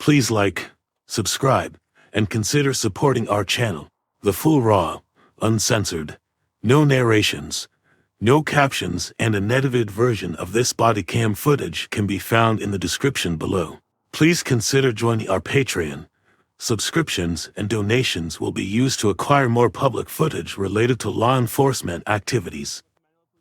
Please like, subscribe, and consider supporting our channel. The full raw, uncensored, no narrations, no captions, and an edited version of this body cam footage can be found in the description below. Please consider joining our Patreon. Subscriptions and donations will be used to acquire more public footage related to law enforcement activities.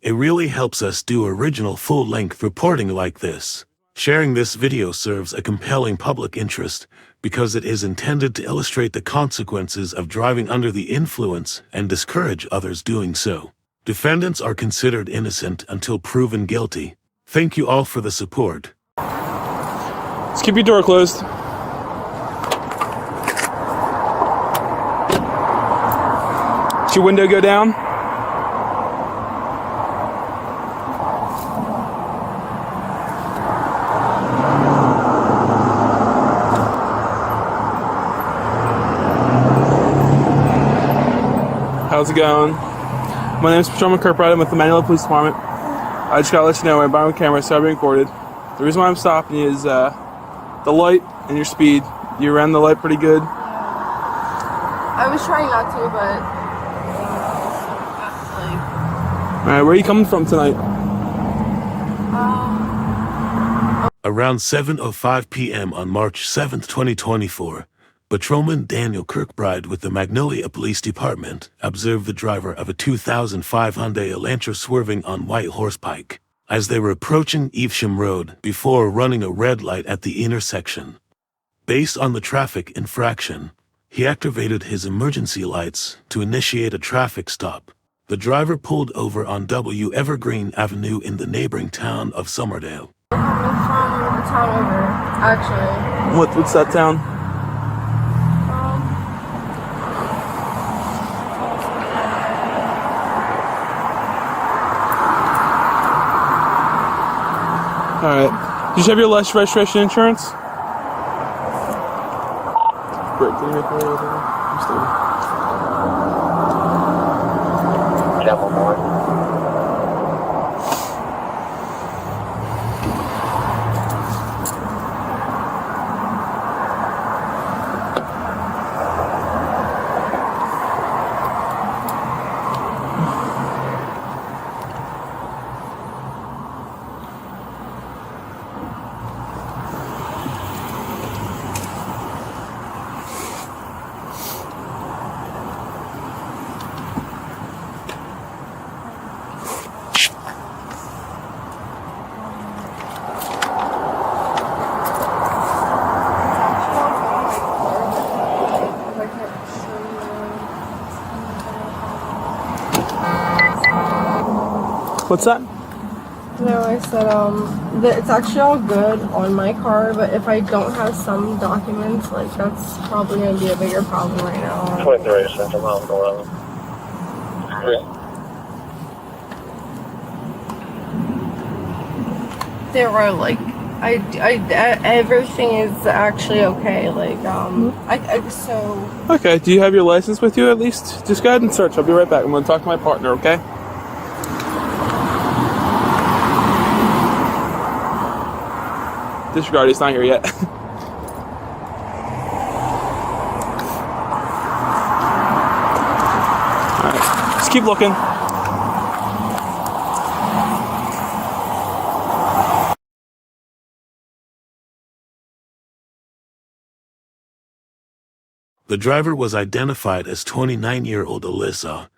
It really helps us do original full-length reporting like this. Sharing this video serves a compelling public interest because it is intended to illustrate the consequences of driving under the influence and discourage others doing so. Defendants are considered innocent until proven guilty. Thank you all for the support. Let's keep your door closed. Did your window go down? How's it going? My name is Patrolman Kirkbride. I'm with the Magnolia Police Department. I just gotta let you know my body camera is being recorded. The reason why I'm stopping you is the light and your speed. You ran the light pretty good. I was trying not to, but Alright, where are you coming from tonight? Around 7:05 p.m. on March 7th, 2024, Patrolman Daniel Kirkbride with the Magnolia Police Department observed the driver of a 2005 Hyundai Elantra swerving on White Horse Pike as they were approaching Evesham Road before running a red light at the intersection. Based on the traffic infraction, he activated his emergency lights to initiate a traffic stop. The driver pulled over on W Evergreen Avenue in the neighboring town of Somerdale. coming from the town over, actually. What's that town? Alright. Did you have your license, registration, insurance? Great. Can you make me over there? I'm stable. Yeah, one more. What's that? No, I said, it's actually all good on my car, but if I don't have some documents, like, that's probably going to be a bigger problem right now. 23 Central Mountain 11. There were, like, everything is actually okay, like, so... Okay, do you have your license with you at least? Just go ahead and search. I'll be right back. I'm going to talk to my partner, okay? Disregard, he's not here yet. Alright, just keep looking. The driver was identified as 29-year-old Alyssa,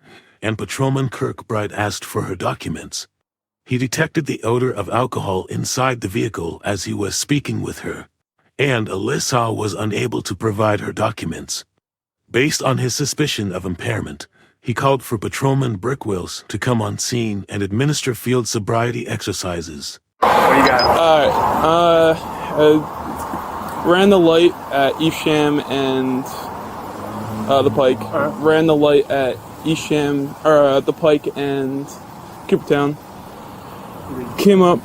and Patrolman Kirkbride asked for her documents. He detected the odor of alcohol inside the vehicle as he was speaking with her, and Alyssa was unable to provide her documents. Based on his suspicion of impairment, he called for Patrolman Wilce to come on scene and administer field sobriety exercises. What do you got? Ran the light at Evesham and the Pike. Ran the light at Evesham, or the Pike and Coopertown. Came up,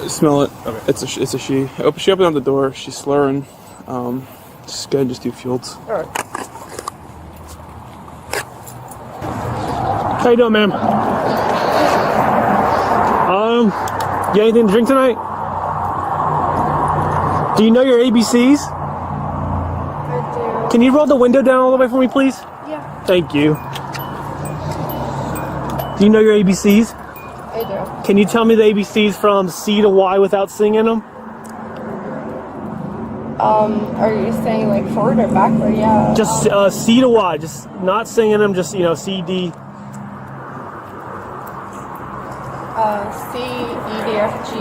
smell it. Okay. It's a she. She opened up the door. She's slurring. Just go ahead and just do fields. All right. How you doing, ma'am? You got anything to drink tonight? Do you know your ABCs? Can you roll the window down all the way for me, please? Yeah, Thank you. Do you know your ABCs? I do. Can you tell me the ABCs from C to Y without singing them? Are you saying like forward or backward? Yeah. Just C to Y, just not singing them, just, C, D. C, E, D, F, G,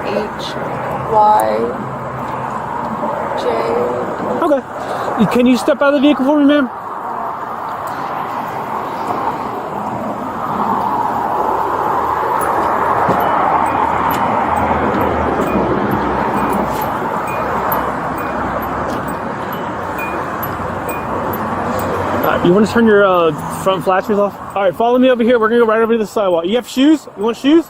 H, Y, J. Okay. Can you step out of the vehicle for me, ma'am? You want to turn your front flashers off? All right, follow me over here. We're going to go right over to the sidewalk. You have shoes? You want shoes?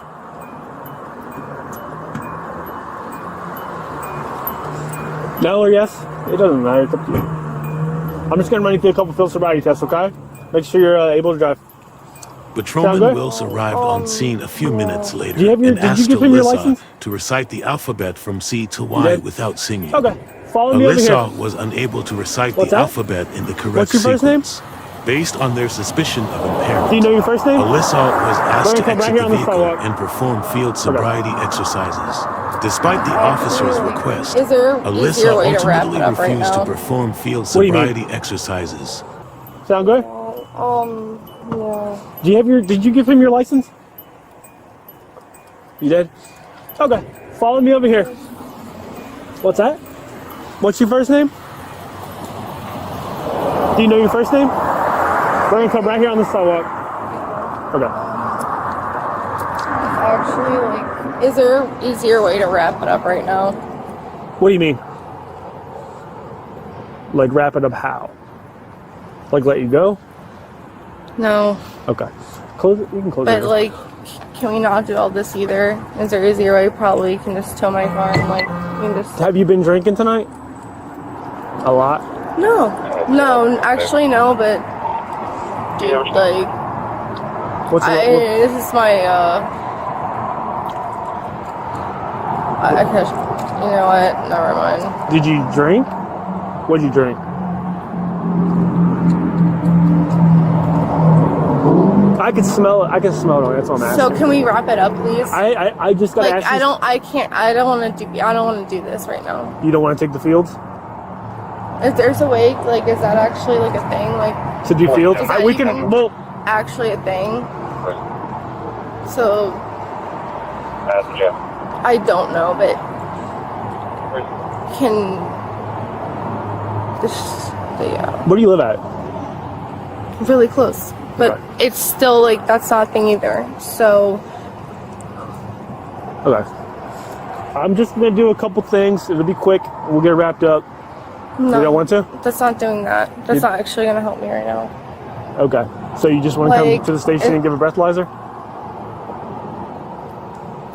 No or yes? It doesn't matter. It's up to you. I'm just going to run you through a couple field sobriety tests, okay? Make sure you're able to drive. Patrolman Wilce arrived on scene a few minutes later Do you have your- and did you asked give him your Alyssa license? to recite the alphabet from C to Y did? without singing. Okay, follow me over Alyssa here. was unable to recite What's the that? alphabet in the correct What's your first name? sequence. Based on their suspicion of impairment, Do you know your first name? Alyssa was asked to Come right exit here the on the vehicle sidewalk. and perform field sobriety exercises. Despite the officer's request, Is there an Alyssa easier way to wrap ultimately it up right refused to now? perform field What do you mean? sobriety exercises. Sound good? Yeah. Did you give him your license? You did? Okay, follow me over here. What's that? What's your first name? Do you know your first name? We're gonna come right here on the sidewalk. Okay. Actually, like, is there an easier way to wrap it up right now? What do you mean? Like wrap it up how? Like let you go? No, Okay. Close it. You can close but it. like, can we not do all this either? Is there an easier way? Probably you can just tow my car and like, you can just. Have you been drinking tonight? A lot? No, actually no, but dude, like, What's this is my I guess, you know what? Never mind. Did you drink? What did you drink? I can smell it. I can smell it. That's all I'm asking. So can we wrap it up, please? I just gotta Like, ask you. I don't want to do this right now. You don't want to take the fields If there's a way, like, is that actually like a thing? Like, to do fields? Is that We even- can. Well, actually a thing? So Jim. I don't know, but can this? Yeah, where do you live at? really close. But Okay. it's still like that's not a thing either. So Okay. I'm just gonna do a couple things. It'll be quick. We'll get it wrapped up. no, You don't want to? that's not doing that. That's not actually gonna help me right now. Okay. So you just want to come Like, to the station and give a breathalyzer?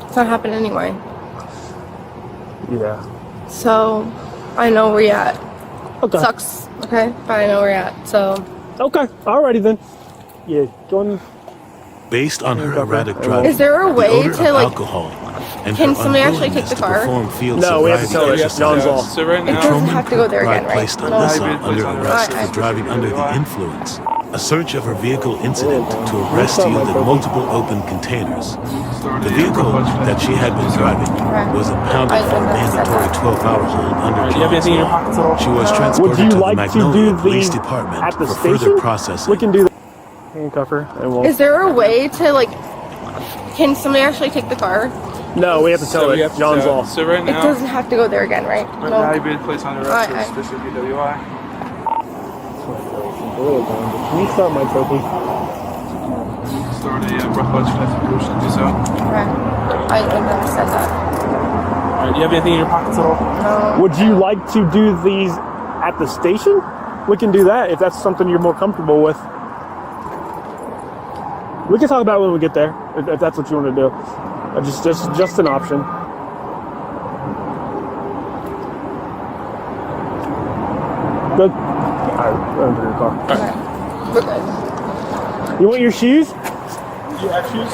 It's not happening anyway. Yeah. So I know where you're at. Okay. Sucks. Okay, but I know where you're at. So Okay. Alrighty then. Yeah. Join. Based on her erratic driving, Is there a the way odor to, of like, alcohol, and can her somebody actually take unwillingness the to car? perform field No, we have to sobriety tell her. exercises, John's off. So right it now, doesn't have to go there again, Kirkbride right? placed No. Alyssa under Alright. arrest for Alright. driving under the influence. A search of her vehicle incident to arrest yielded multiple open containers. The vehicle that she had been driving was impounded for a mandatory 12-hour hold under do you have anything in your John's pockets at all? law. She was Would transported you to the like to Magnolia do Police these Department at the for station? further processing. We can do that. Handcuff her and we'll. Is there a way to like? Can somebody actually take the car? No, we have to tell So we her. have to John's tell- off. So right It now, doesn't have to go there again, right? now No. you've been placed under arrest for Alright. suspicion of DWI. Can you start my trophy? Stored a breathalyzer test if you wish to do so. Okay. I never said that. Alright, do you have anything in your pockets at all? No. Would you like to do these at the station? We can do that if that's something you're more comfortable with. We can talk about it when we get there, if that's what you want to do. Just an option. Good. All right, enter your car. Okay. We're good. You want your shoes? Do you have shoes?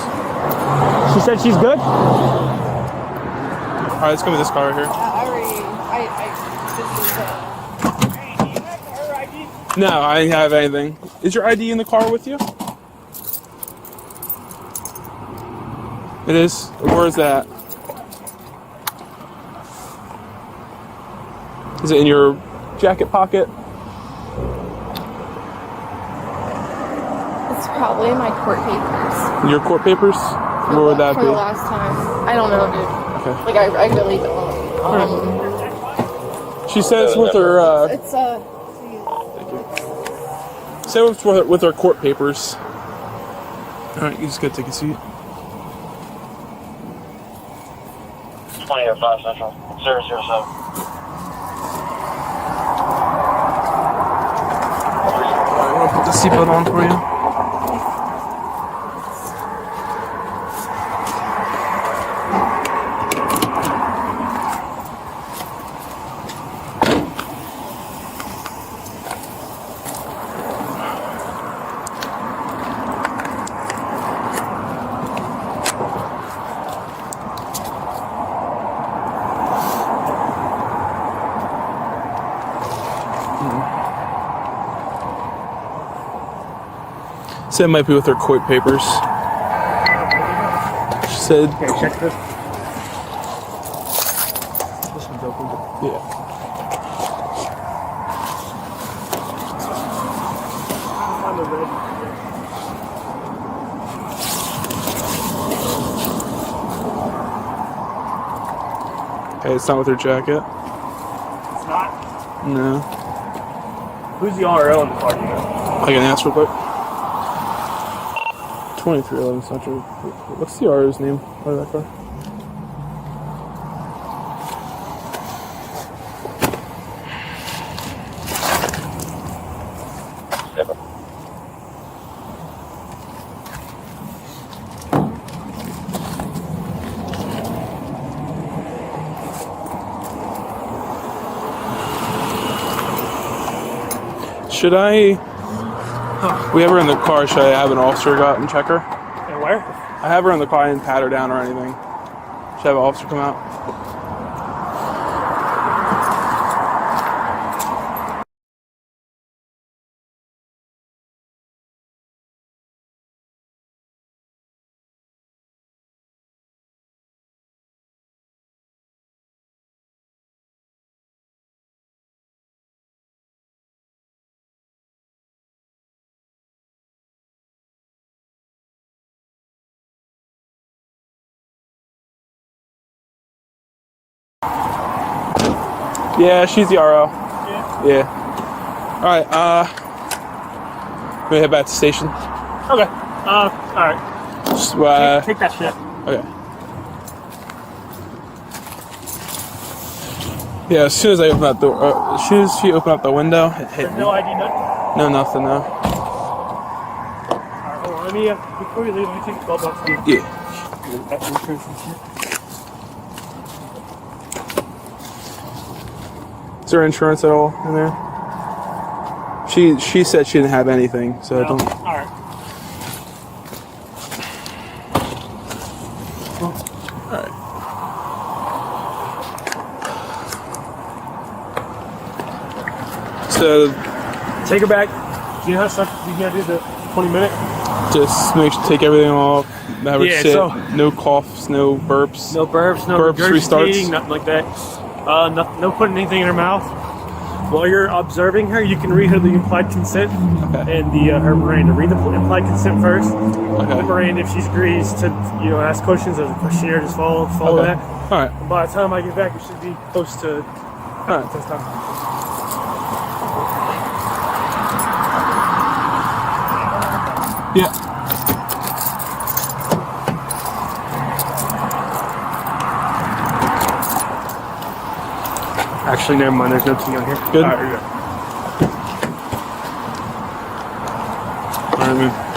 She said she's good. Alright, let's go with this car right here. I already. This is. No, I didn't have anything. Is your ID in the car with you? It is? Where is that? Is it in your jacket pocket? It's probably in my court papers. Your court papers? Where would that For be? the last time. I don't know, dude. Okay. Like, I really don't. She said it's with her, It's, say it's with her court papers. Alright, you just gotta take a seat. 2005 Central, 007. I'm gonna put the seatbelt on for you. Said it might be with her court papers. She said, Okay, check this. This one's open. yeah. On the red. Okay, it's not with her jacket. It's not. No. Who's the RO in the car? I can ask real quick. 2311 Central. What's the RO's name out of that car? Should I? We have her in the car. Should I have an officer go out and check her? And where? I have her in the car. I didn't pat her down or anything. Should I have an officer come out? Yeah, she's the RO. Yeah. All right. We head back to the station. Okay. All right. Just, Take that shit. okay. Yeah. As soon as I open that door, as soon as she opened up the window, it hit There's me. no ID, nothing. No, nothing. No. All right, hold on. Let me, before you leave, let me take the 12 bucks. Yeah. That insurance and shit. Is there insurance at all in there? She said she didn't have anything, so I No? don't. All right. So Take her back. You know how stuff you gotta do the 20-minute? just take everything off. Have her Yeah, sit. so- No coughs, no burps. No burps, no Burps, regurgitating, restarts. nothing like that. No putting anything in her mouth. While you're observing her, you can read her the implied consent Okay. and her Miranda. Read the implied consent first. Okay. The Miranda, if she agrees to ask questions as a questionnaire, just follow Okay. that. All right. And by the time I get back, it should be close to All right. test time. Yeah. Actually, never mind. There's no T on here. Good. All right, here we go. All right, man.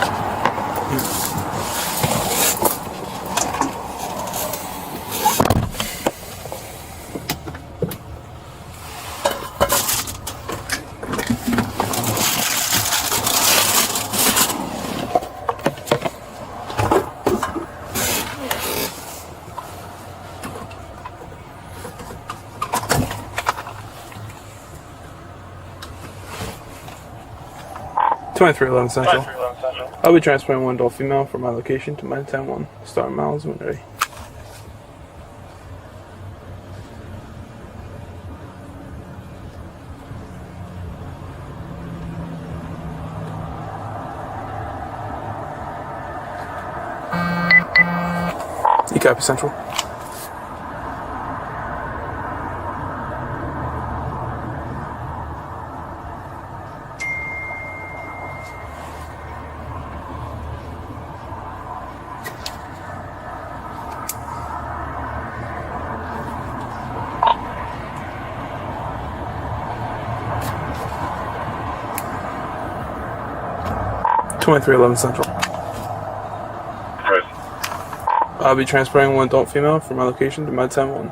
2311 Central. I'll be transferring one adult female from my location to my 10-1. Star miles when ready. You copy, Central. .2311 Central. I'll be transferring one adult female from my location to my 10-1.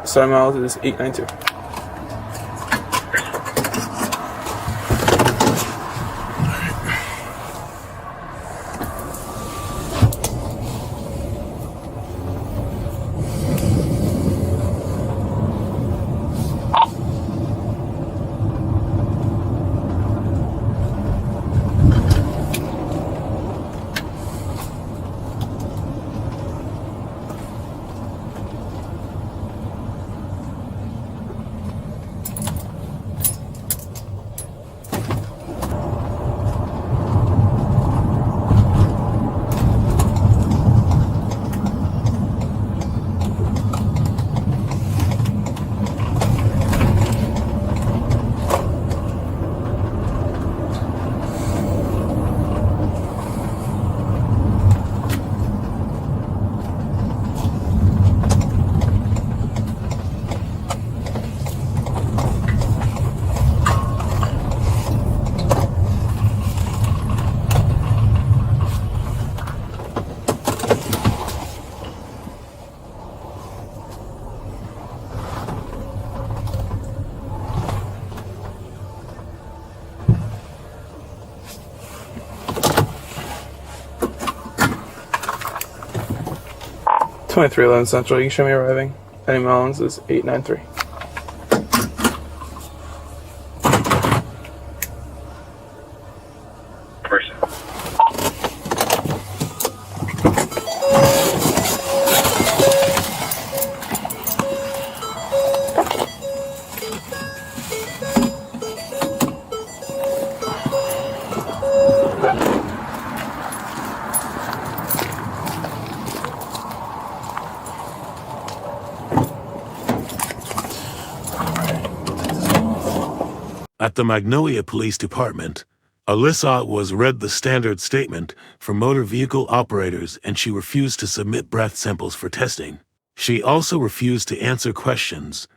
Star miles is 892. .2311 Central. You can show me arriving. Any miles is 893. At the Magnolia Police Department, Alyssa was read the standard statement for motor vehicle operators and she refused to submit breath samples for testing. She also refused to answer questions.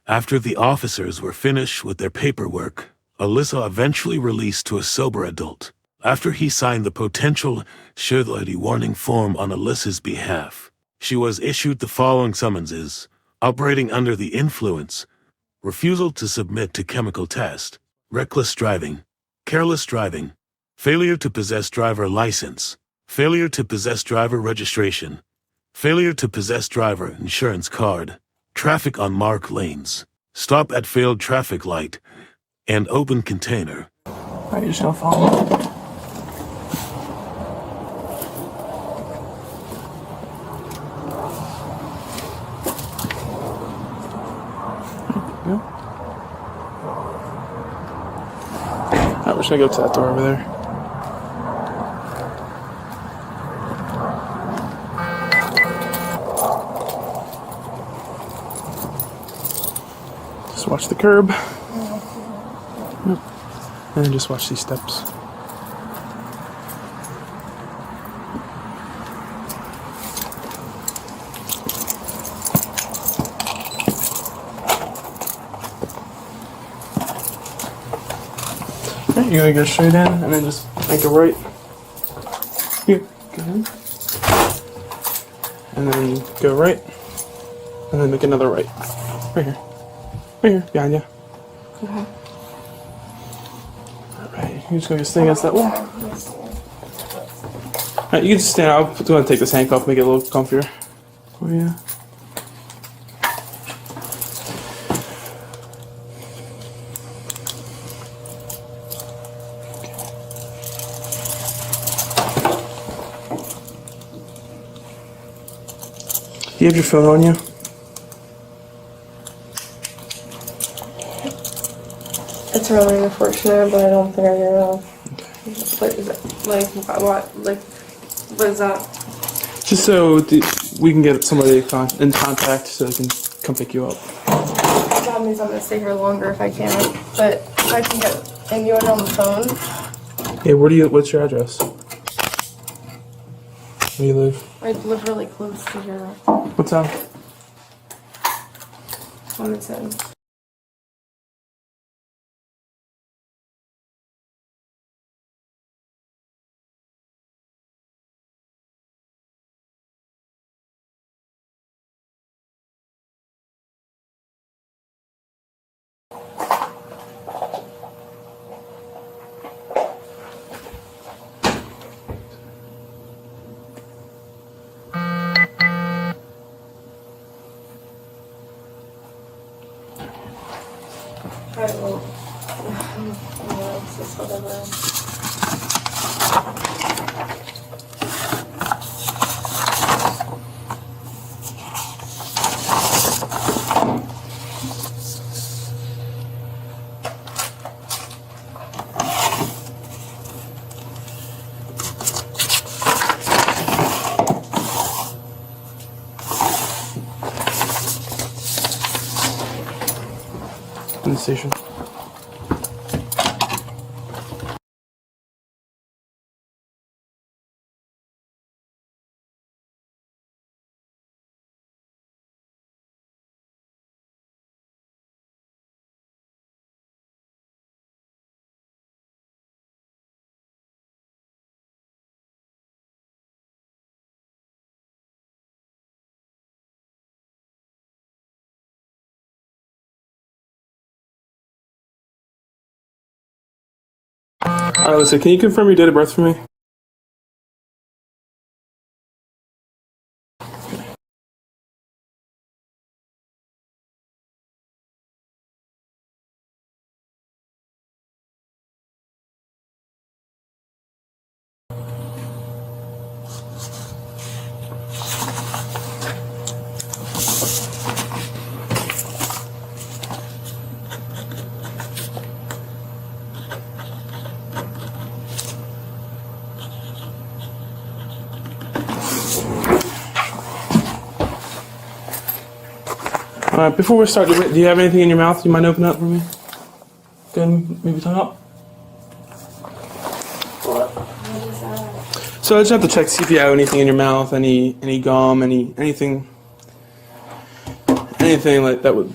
After the officers were finished with their paperwork, Alyssa eventually released to a sober adult. After he signed the potential suicidality warning form on Alyssa's behalf, she was issued the following summonses: operating under the influence, refusal to submit to chemical test, reckless driving, careless driving, failure to possess driver license, failure to possess driver registration, failure to possess driver insurance card, traffic on marked lanes, stop at failed traffic light, and open container. Alright, you're just gonna follow me. We're just gonna go to that door over there. Just watch the curb. Yep. And then just watch these steps. You're gonna go straight in and then just make a right. Here, go ahead. And then go right. And then make another right. Right here. Right here, behind you. Okay. Alright, you're just gonna stay against that wall. Alright, you can just stand out. I'm gonna take this handcuff, make it a little comfier. Oh yeah. Do you have your phone on you? It's really unfortunate, but I don't think I will. What is that? Just so we can get somebody in contact so they can come pick you up. That means I'm gonna stay here longer if I can. But if I can get anyone on the phone. Hey, what's your address? Where do you live? I live really close to here. What's that? Wilmington. Alright, well, yeah, it's just whatever. In the station. Alyssa, can you confirm your date of birth for me? Alright, before we start, do you have anything in your mouth you might open up for me? Go ahead and maybe tongue up. What is that? So I just have to check, see if you have anything in your mouth, any gum, anything like that would.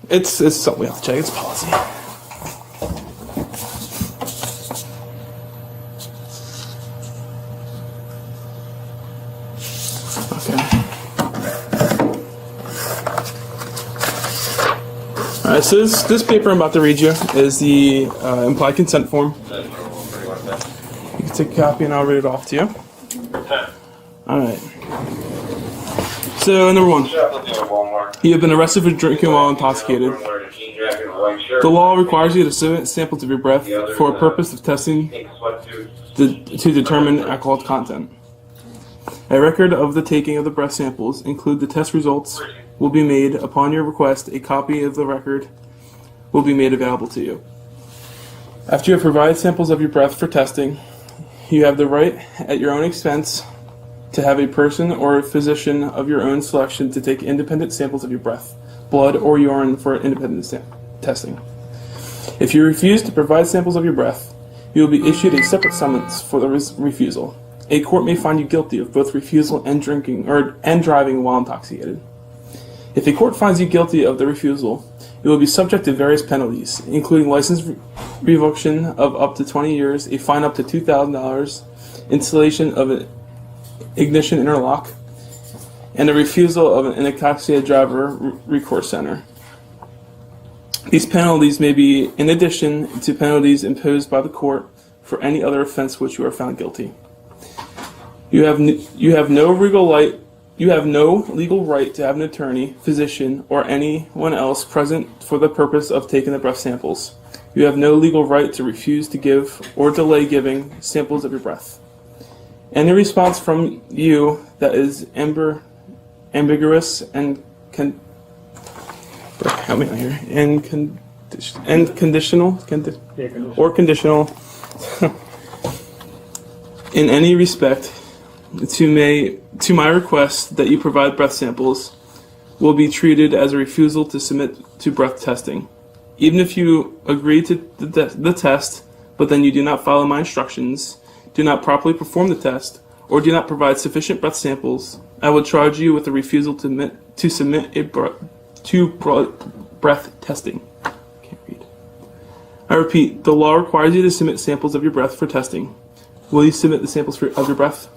It's something we have to check. It's policy. Okay. Alright, so this paper I'm about to read you is the implied consent form. You can take a copy and I'll read it off to you. Alright. So, number one. You have been arrested for drinking while intoxicated. The law requires you to submit samples of your breath for a purpose of testing to determine alcohol content. A record of the taking of the breath samples, include the test results, will be made upon your request. A copy of the record will be made available to you. After you have provided samples of your breath for testing, you have the right, at your own expense, to have a person or a physician of your own selection to take independent samples of your breath, blood, or urine for independent testing. If you refuse to provide samples of your breath, you will be issued a separate summons for the refusal. A court may find you guilty of both refusal and driving while intoxicated. If a court finds you guilty of the refusal, you will be subject to various penalties, including license revocation of up to 20 years, a fine up to $2,000, installation of an ignition interlock, and a refusal of an intoxicated driver recourse center. These penalties may be in addition to penalties imposed by the court for any other offense which you are found guilty. You have no legal right to have an attorney, physician, or anyone else present for the purpose of taking the breath samples. You have no legal right to refuse to give or delay giving samples of your breath. Any response from you that is ambiguous and help me out here, and conditional, or conditional in any respect to my request that you provide breath samples will be treated as a refusal to submit to breath testing. Even if you agree to the test, but then you do not follow my instructions, do not properly perform the test, or do not provide sufficient breath samples, I will charge you with a refusal to submit breath testing. Can't read. I repeat, the law requires you to submit samples of your breath for testing. Will you submit the samples of your breath?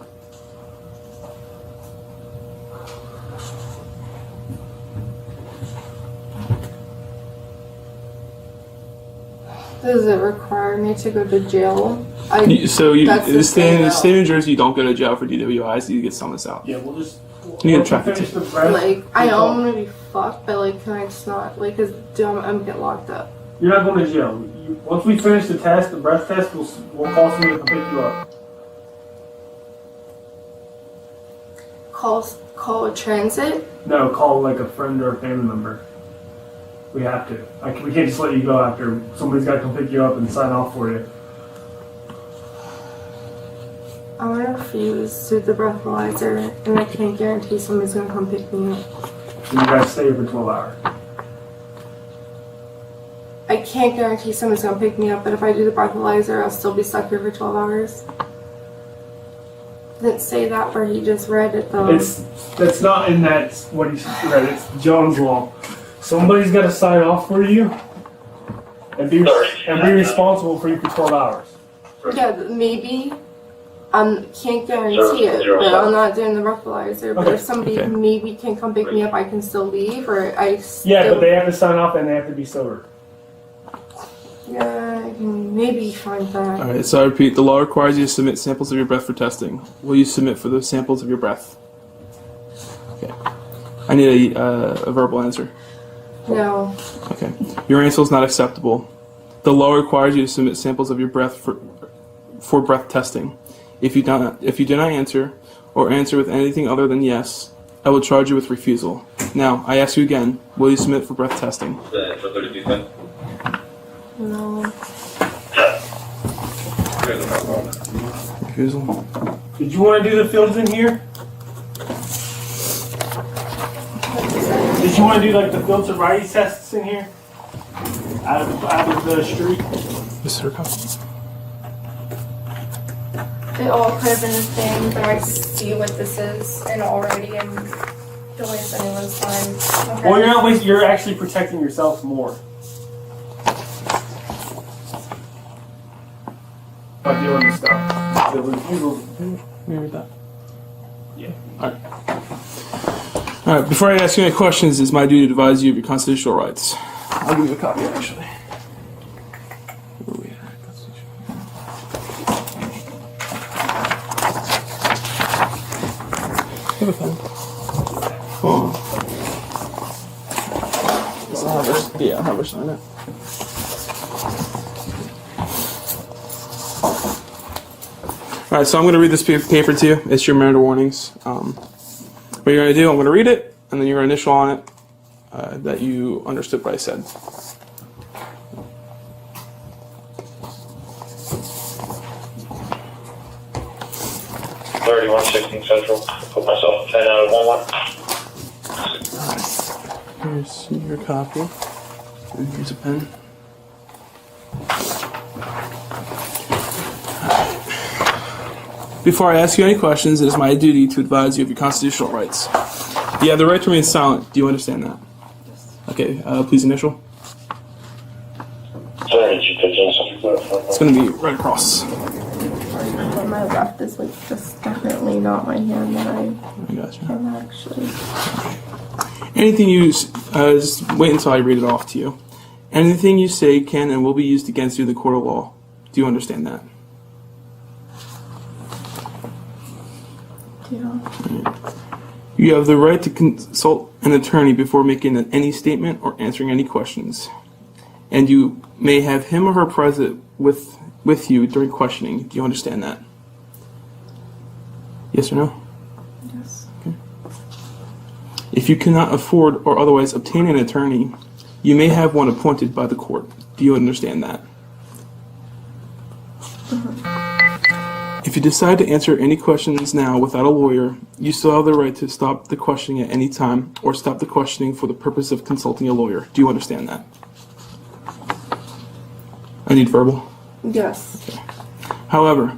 Does it require me to go to jail? The state of New Jersey, you don't go to jail for DWIs. You get summons out. Yeah, we'll just. You get a traffic ticket. Like, I know I'm gonna be fucked, but like, can I just not? Like, cause I'm get locked up. You're not going to jail. Once we finish the test, the breath test, we'll call somebody to come pick you up. Call a transit? No, call like a friend or a family member. We have to. We can't just let you go after somebody's got to come pick you up and sign off for you. I'm gonna refuse to the breathalyzer, and I can't guarantee somebody's gonna come pick me up. And you guys stay here for 12 hours. I can't guarantee someone's gonna pick me up, but if I do the breathalyzer, I'll still be stuck here for 12 hours. Didn't say that where he just read it though. That's not in that what he read. It's Jones law. Somebody's got to sign off for you and be responsible for you for 12 hours. Yeah, maybe. I can't guarantee it, but I'm not doing the breathalyzer. But if somebody maybe can come pick me up, I can still leave, or Yeah, but they have to sign off and they have to be sober. Yeah, I can maybe find that. Alright, so I repeat, the law requires you to submit samples of your breath for testing. Will you submit for those samples of your breath? Okay. I need a verbal answer. No. Okay. Your answer is not acceptable. The law requires you to submit samples of your breath for breath testing. If you do not answer, or answer with anything other than yes, I will charge you with refusal. Now, I ask you again, will you submit for breath testing? No. Refusal. Did you want to do the fields in here? Did you want to do like the field sobriety tests in here? Out of the street? This is her copy. It all could have been the thing, but I see what this is, and already I'm don't waste anyone's time. Okay. Well, you're not wasting. You're actually protecting yourself more by doing this stuff. The refusal. Read that. Yeah. All right. Before I ask you any questions, it's my duty to advise you of your constitutional rights. I'll give you a copy, actually. Where are we at? Have a pen. Oh. I'll have her sign it. Alright, so I'm going to read this paper to you. It's your mirror warnings. What you're going to do, I'm going to read it, and then you're going to initial on it that you understood what I said. Central. Put myself 10 out of 1-1. Here's your copy. And here's a pen. Before I ask you any questions, it is my duty to advise you of your constitutional rights. You have the right to remain silent. Do you understand that? Okay, please initial. It's going to be right across. On my left is like just definitely not my hand that I gotcha. can actually. Anything you just wait until I read it off to you. Anything you say can and will be used against you in the court of law. Do you understand that? Yeah. You have the right to consult an attorney before making any statement or answering any questions. And you may have him or her present with you during questioning. Do you understand that? Yes or no? Yes. Okay. If you cannot afford or otherwise obtain an attorney, you may have one appointed by the court. Do you understand that? If you decide to answer any questions now without a lawyer, you still have the right to stop the questioning at any time or stop the questioning for the purpose of consulting a lawyer. Do you understand that? I need verbal. Yes. However,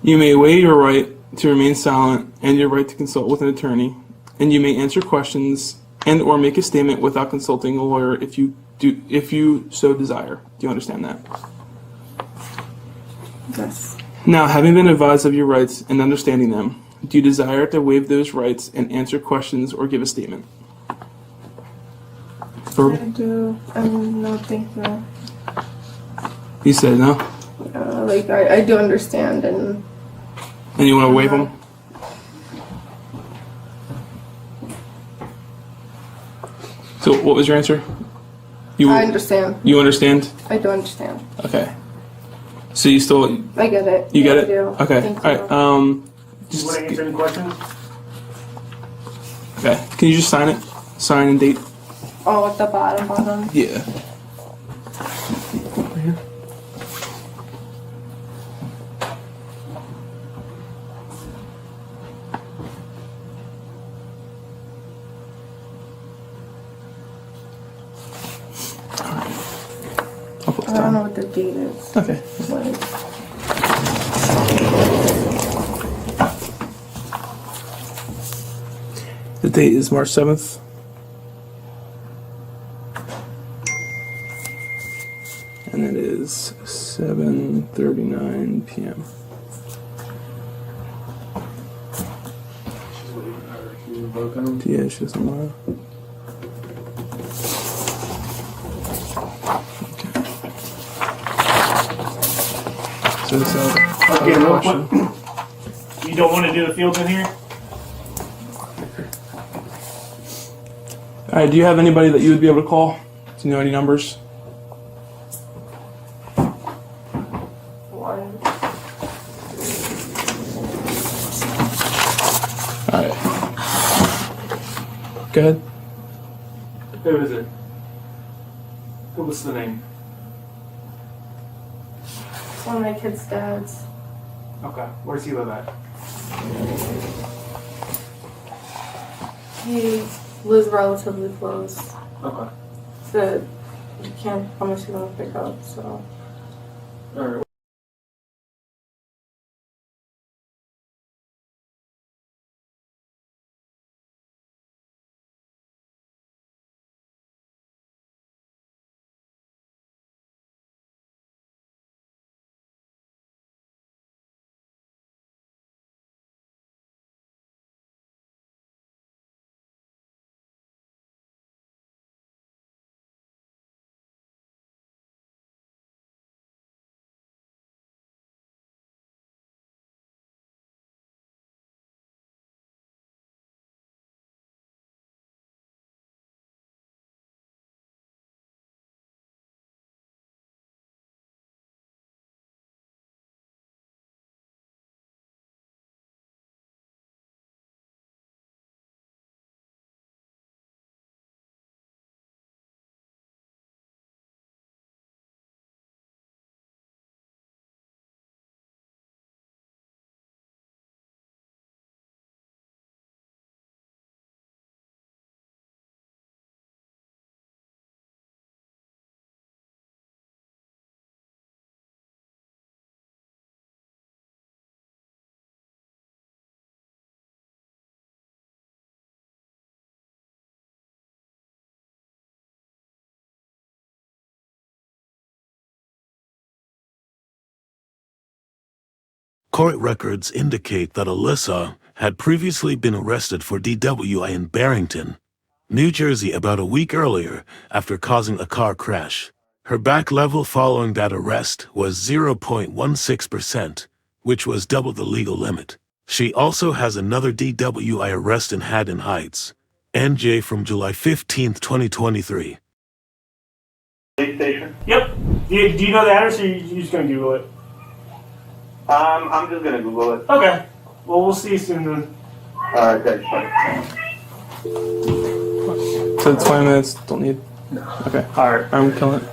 you may waive your right to remain silent and your right to consult with an attorney, and you may answer questions and or make a statement without consulting a lawyer if you so desire. Do you understand that? Yes. Now, having been advised of your rights and understanding them, do you desire to waive those rights and answer questions or give a statement? Verbal? I do. No, thank you. You said no? I do understand, and You want to waive them? So, what was your answer? I understand. You understand? I do understand. Okay. So you still... I get it. You get I it? do. Okay. Thank All you. right. Do you Just, want to answer any questions? okay. Can you just sign it? Sign and date? Oh, at the bottom. Yeah. I'll put I the don't know time. what the date is. Okay. Like, The date is March 7th. And it is 7:39 p.m. Yeah, she doesn't know. So this Okay, real quick. You don't want to do the fields in here? All right. Do you have anybody that you would be able to call? Do you know any numbers? one. All right. Go ahead. Who is it? What's the name? It's one of my kids' dads. Okay. Where's he live at? He lives relatively close. Okay. So you can't promise you gonna pick up, so. Alright. Court records indicate that Alyssa had previously been arrested for DWI in Barrington, New Jersey about a week earlier after causing a car crash. Her back level following that arrest was 0.16%, which was double the legal limit. She also has another DWI arrest in Haddon Heights, NJ from July 15, 2023. Police station? Yep. Do you know the address, or you just gonna Google it? I'm just gonna Google it. Okay. Well, we'll see you soon then. Alright, thanks. Bye. So 20 minutes, don't need. No. Okay. All right. I'm killing it.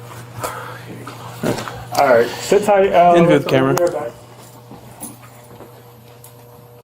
All right. Sit tight. In with the camera. We'll be right back.